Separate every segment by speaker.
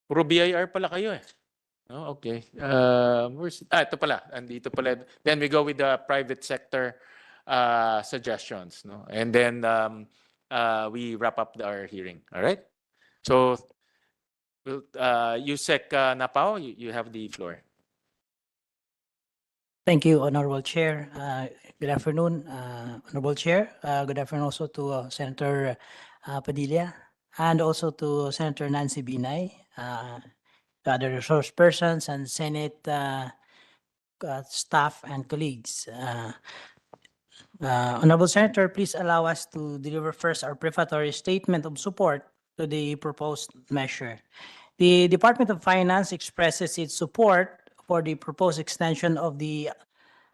Speaker 1: Puro BIR pala kayo eh. Oh, okay. Ito pala. Andito pala. Then we go with the private sector suggestions. No? And then we wrap up our hearing. All right? So, Yusek Napao, you have the floor.
Speaker 2: Thank you, Honorable Chair. Good afternoon, Honorable Chair. Good afternoon also to Senator Padilla and also to Senator Nancy Binay, the other resource persons and Senate staff and colleagues. Honorable Senator, please allow us to deliver first our prefatory statement of support to the proposed measure. The Department of Finance expresses its support for the proposed extension of the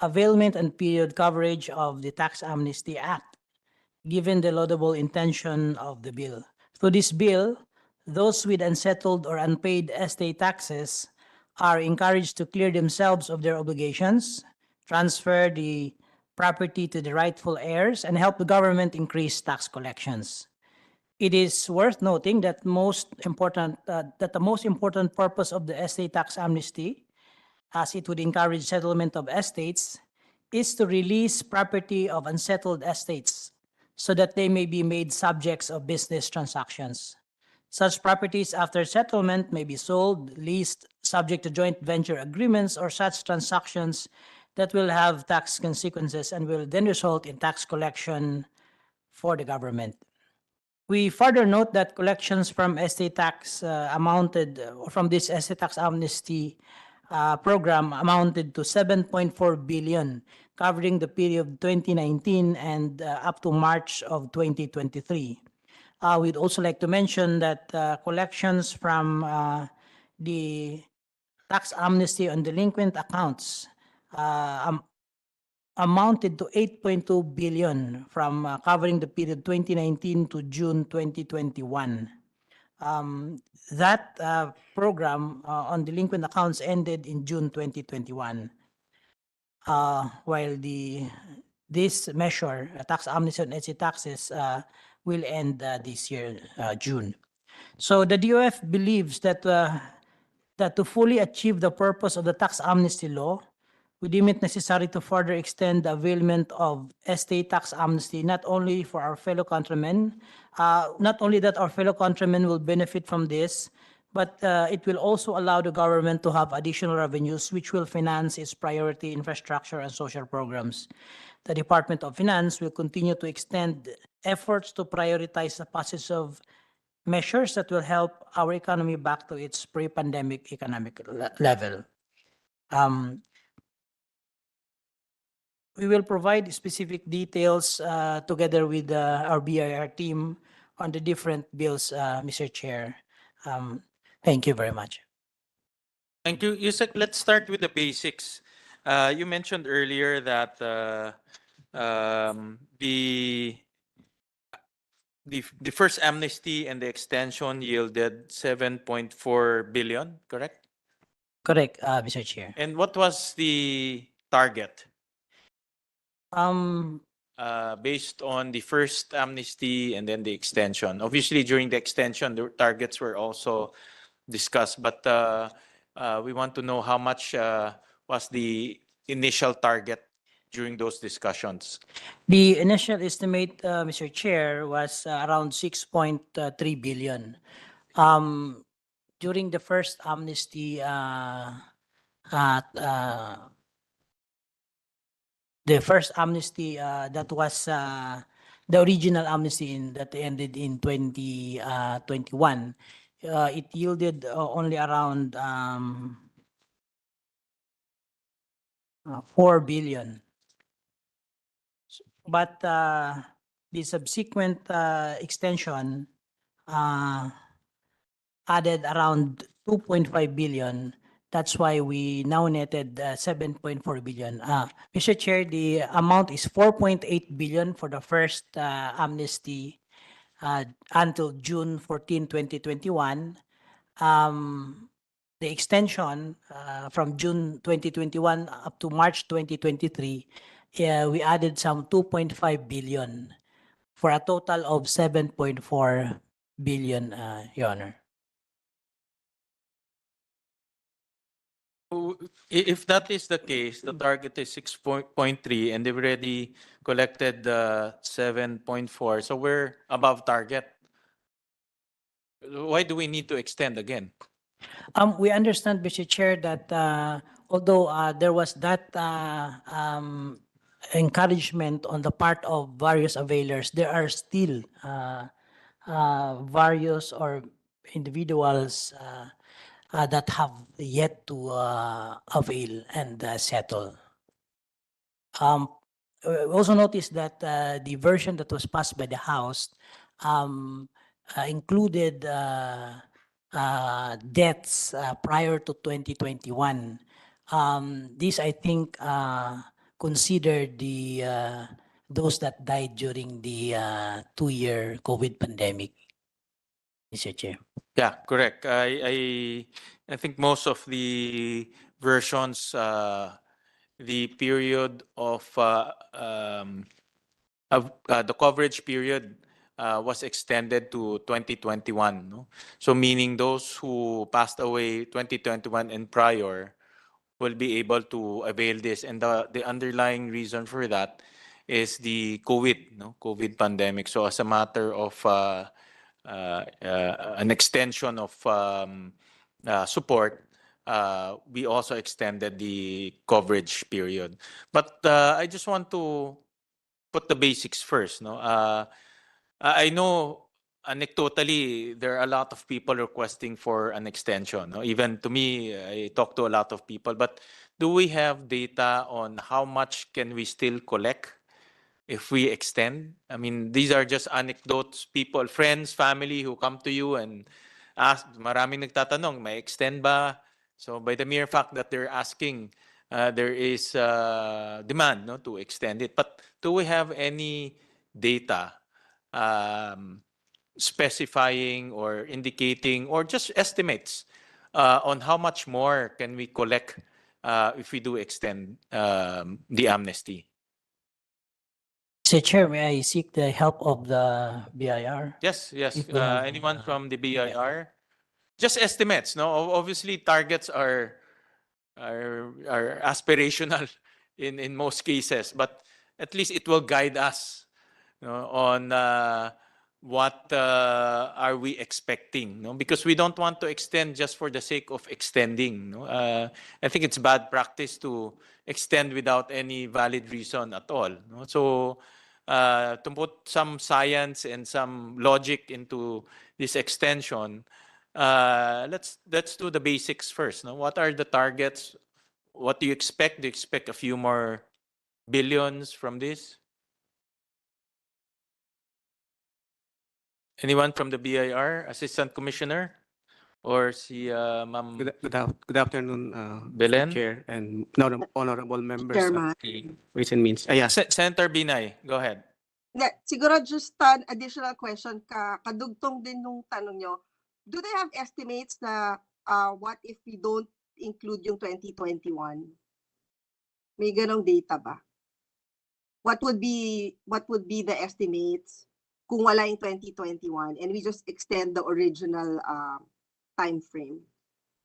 Speaker 2: availment and period coverage of the Tax Amnesty Act, given the laudable intention of the bill. Through this bill, those with unsettled or unpaid estate taxes are encouraged to clear themselves of their obligations, transfer the property to the rightful heirs, and help the government increase tax collections. It is worth noting that the most important purpose of the estate tax amnesty, as it would encourage settlement of estates, is to release property of unsettled estates so that they may be made subjects of business transactions. Such properties after settlement may be sold, leased, subject to joint venture agreements, or such transactions that will have tax consequences and will then result in tax collection for the government. We further note that collections from estate tax from this estate tax amnesty program amounted to 7.4 billion, covering the period 2019 and up to March of 2023. We'd also like to mention that collections from the tax amnesty on delinquent accounts amounted to 8.2 billion from covering the period 2019 to June 2021. That program on delinquent accounts ended in June 2021. While this measure, tax amnesty on estate taxes, will end this year, June. So the DOF believes that to fully achieve the purpose of the tax amnesty law, we deem it necessary to further extend the availment of estate tax amnesty not only for our fellow countrymen, not only that our fellow countrymen will benefit from this, but it will also allow the government to have additional revenues which will finance its priority infrastructure and social programs. The Department of Finance will continue to extend efforts to prioritize the passage of measures that will help our economy back to its pre-pandemic economic level. We will provide specific details together with our BIR team on the different bills, Mr. Chair. Thank you very much.
Speaker 1: Thank you. Yusek, let's start with the basics. You mentioned earlier that the first amnesty and the extension yielded 7.4 billion, correct?
Speaker 2: Correct, Mr. Chair.
Speaker 1: And what was the target
Speaker 2: Um,
Speaker 1: based on the first amnesty and then the extension? Obviously, during the extension, the targets were also discussed, but we want to know how much was the initial target during those discussions.
Speaker 2: the initial estimate, Mr. Chair, was around 6.3 billion. During the first amnesty, that was the original amnesty that ended in 2021. It yielded only around 4 billion. But the subsequent extension added around 2.5 billion. That's why we now netted 7.4 billion. Mr. Chair, the amount is 4.8 billion for the first amnesty until June 14, 2021. The extension from June 2021 up to March 2023, we added some 2.5 billion for a total of 7.4 billion, Your Honor.
Speaker 1: If that is the case, the target is 6.3 and they've already collected 7.4. So we're above target. Why do we need to extend again?
Speaker 2: We understand, Mr. Chair, that although there was that encouragement on the part of various availers, there are still various or individuals that have yet to avail and settle. Also notice that the version that was passed by the House um, included deaths prior to 2021. This, I think, considered the those that died during the 2-year COVID pandemic, Mr. Chair.
Speaker 1: Yeah, correct. I think most of the versions, the period of the coverage period was extended to 2021. No? So meaning those who passed away 2021 and prior will be able to avail this. And the underlying reason for that is the COVID, no? COVID pandemic. So as a matter of an extension of support, we also extended the coverage period. But I just want to put the basics first. No, I know anecdotally there are a lot of people requesting for an extension. No? Even to me, I talk to a lot of people. But do we have data on how much can we still collect if we extend? I mean, these are just anecdotes, people, friends, family who come to you and ask, maraming nagtatanong, may extend ba? So by the mere fact that they're asking, there is demand, no, to extend it. But do we have any data um, specifying or indicating or just estimates on how much more can we collect if we do extend the amnesty?
Speaker 2: Mr. Chair, may I seek the help of the BIR?
Speaker 1: Yes, yes.
Speaker 2: If we have,
Speaker 1: Anyone from the BIR? Just estimates, no? Obviously, targets are aspirational in most cases, but at least it will guide us, you know, on what are we expecting, no? Because we don't want to extend just for the sake of extending, no? I think it's bad practice to extend without any valid reason at all, no? So to put some science and some logic into this extension, let's do the basics first, no? What are the targets? What do you expect? Do you expect a few more billions from this? Anyone from the BIR, Assistant Commissioner? Or si Ma'am
Speaker 3: Good afternoon,
Speaker 1: Belen?
Speaker 3: Mr. Chair and honorable members of
Speaker 4: Chairman.
Speaker 3: the Ways and Means. Yes,
Speaker 1: Senator Binay, go ahead.
Speaker 4: Hindi, siguro just an additional question kadugtong din nung tanong nyo. Do they have estimates na what if we don't include yung 2021? May ganong data ba? What would be the estimates kung wala yung 2021 and we just extend the original time frame?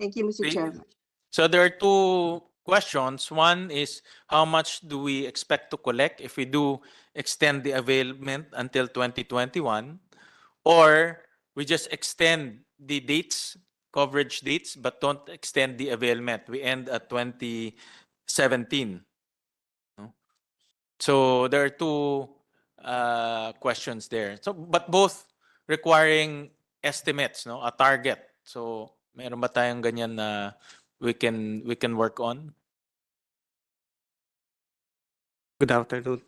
Speaker 4: Thank you, Mr.
Speaker 1: Okay.
Speaker 4: Chairman.
Speaker 1: So there are two questions. One is how much do we expect to collect if we do extend the availment until 2021, or we just extend the dates, coverage dates, but don't extend the availment. We end at 2017. No? So there are two questions there. So but both requiring estimates, no, a target. So meron ba tayong ganyan na we can work on?
Speaker 3: good afternoon,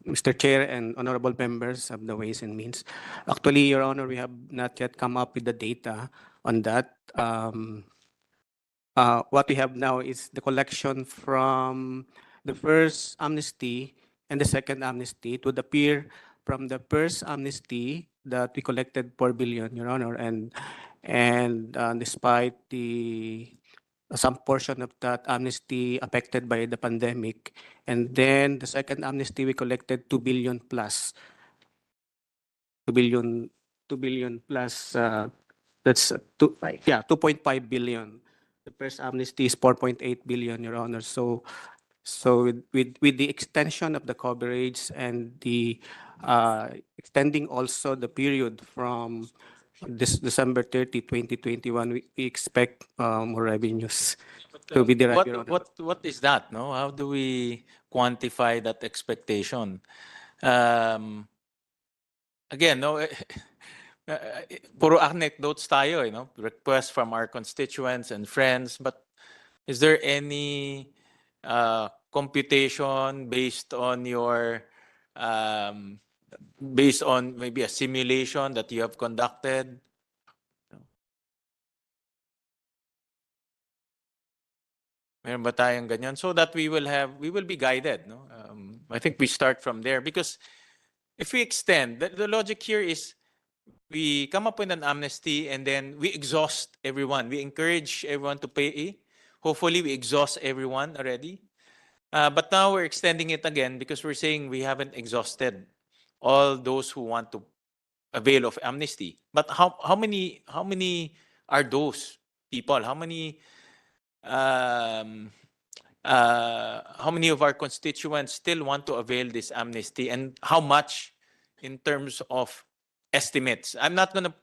Speaker 3: Mr. Chair and honorable members of the Ways and Means. Actually, Your Honor, we have not yet come up with the data on that. What we have now is the collection from the first amnesty and the second amnesty. It would appear from the first amnesty that we collected 4 billion, Your Honor, and despite some portion of that amnesty affected by the pandemic, and then the second amnesty we collected 2 billion plus, 2 billion plus. That's 2.5 billion. The first amnesty is 4.8 billion, Your Honor. So with the extension of the coverage and the extending also the period from this December 30, 2021, we expect more revenues to be derived, Your Honor.
Speaker 1: What is that? No, how do we quantify that expectation? Um, again, no, puro anecdotes tayo, requests from our constituents and friends. But is there any computation based on based on maybe a simulation that you have conducted? Meron ba tayong ganyan? So that we will be guided, no? I think we start from there because if we extend, the logic here is we come up with an amnesty and then we exhaust everyone. We encourage everyone to pay. Hopefully, we exhaust everyone already. But now we're extending it again because we're saying we haven't exhausted all those who want to avail of amnesty. But how many are those people? How many of our constituents still want to avail this amnesty, and how much in terms of estimates? I'm not going to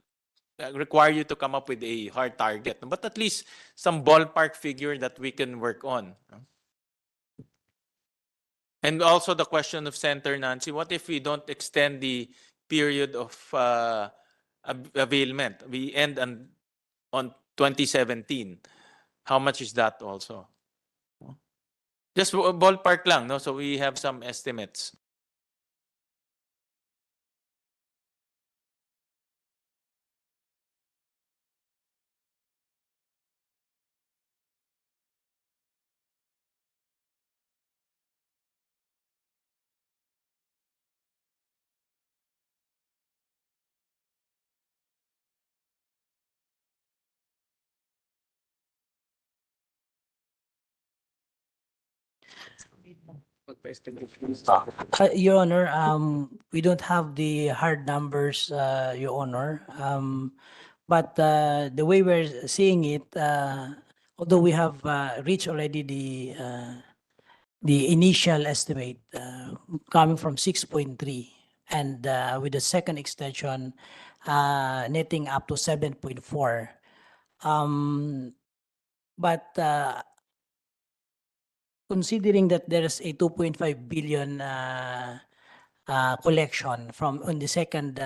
Speaker 1: require you to come up with a hard target, but at least some ballpark figure that we can work on. And also the question of Senator Nancy, what if we don't extend the period of availment? We end on 2017. How much is that also? Just ballpark lang, no? So we have some estimates.
Speaker 2: Your Honor, we don't have the hard numbers, Your Honor. But the way we're seeing it, although we have reached already the initial estimate coming from 6.3, and with the second extension netting up to 7.4. But considering that there's a 2.5 billion collection from on the second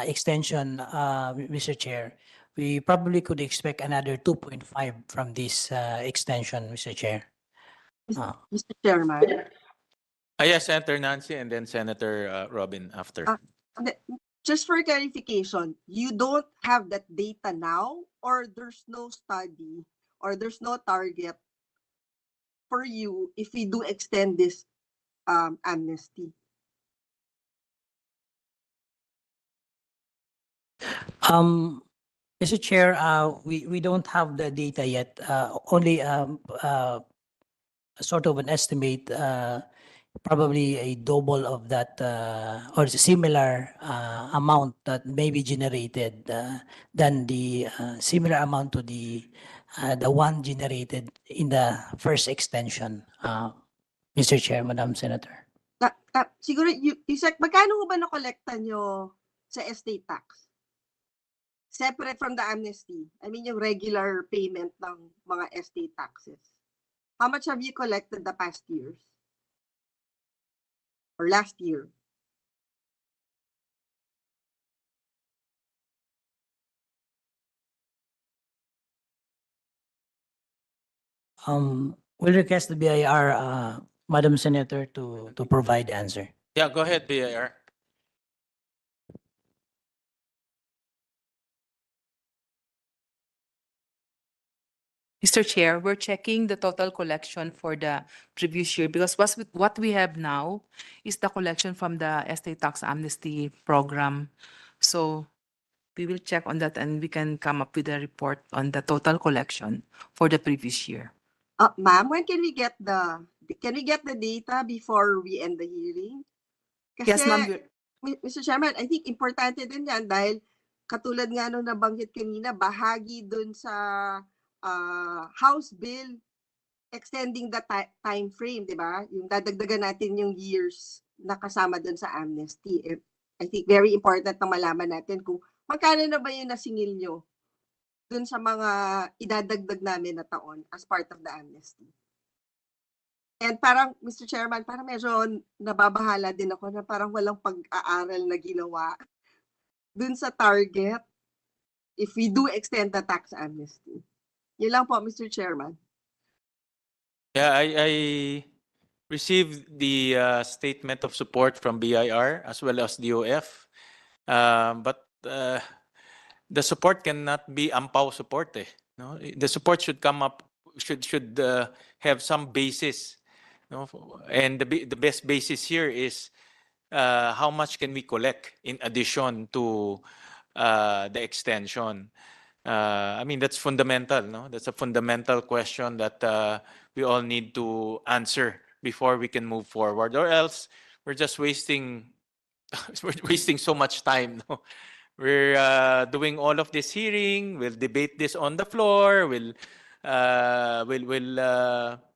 Speaker 2: extension, Mr. Chair, we probably could expect another 2.5 from this extension, Mr. Chair.
Speaker 4: Mr. Chairman.
Speaker 1: Yes, Senator Nancy and then Senator Robin after.
Speaker 4: Just for clarification, you don't have that data now, or there's no study or there's no target for you if we do extend this amnesty?
Speaker 2: Mr. Chair, we don't have the data yet. Only sort of an estimate, probably a double of that or similar amount that may be generated than the similar amount to the one generated in the first extension. Mr. Chair, Madam Senator.
Speaker 4: Siguro, Isaac, magkano ho ba nakolekta nyo sa estate tax? Separate from the amnesty. I mean, yung regular payment ng mga estate taxes. How much have you collected the past years? Or last year?
Speaker 2: We'll request the BIR, Madam Senator, to provide answer.
Speaker 1: Yeah, go ahead, BIR.
Speaker 5: Mr. Chair, we're checking the total collection for the previous year because what we have now is the collection from the estate tax amnesty program. So we will check on that and we can come up with a report on the total collection for the previous year.
Speaker 4: Ma'am, when can we get the data before we end the hearing? Kasi,
Speaker 5: Yes, ma'am.
Speaker 4: Mr. Chairman, I think importante din yan dahil katulad nga nung nabanggit kanina, bahagi dun sa House Bill extending the time frame, di ba? Yung dadagdagan natin yung years na kasama dun sa amnesty. I think very important na malaman natin kung magkano na ba yung nasingil nyo dun sa mga idadagdag namin na taon as part of the amnesty. And parang, Mr. Chairman, parang medyo nababahala din ako na parang walang pag-aaral na ginawa dun sa target if we do extend the tax amnesty. Yun lang po, Mr. Chairman.
Speaker 1: Yeah, I received the statement of support from BIR as well as DOF. But the support cannot be ampaw support. No? The support should come up, should have some basis. No? And the best basis here is how much can we collect in addition to the extension. I mean, that's fundamental, no? That's a fundamental question that we all need to answer before we can move forward, or else we're just wasting we're wasting so much time. No? We're doing all of this hearing. We'll debate this on the floor. We'll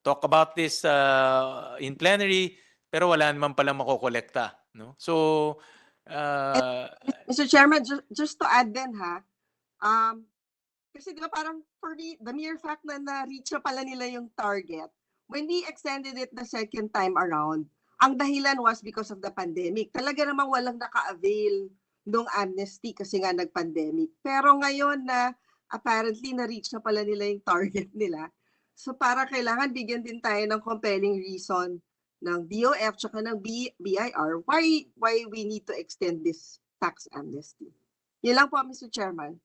Speaker 1: talk about this in plenary. Pero wala naman pala makokolekta. No? So,
Speaker 4: Mr. Chairman, just to add din ha, kasi di ba parang for me, the mere fact na na-reach na pala nila yung target, when we extended it the second time around, ang dahilan was because of the pandemic. Talaga namang walang naka-avail nung amnesty kasi nga nag-pandemic. Pero ngayon na apparently na-reach na pala nila yung target nila, so para kailangan bigyan din tayo ng compelling reason ng DOF tsaka ng BIR why we need to extend this tax amnesty. Yun lang po, Mr. Chairman.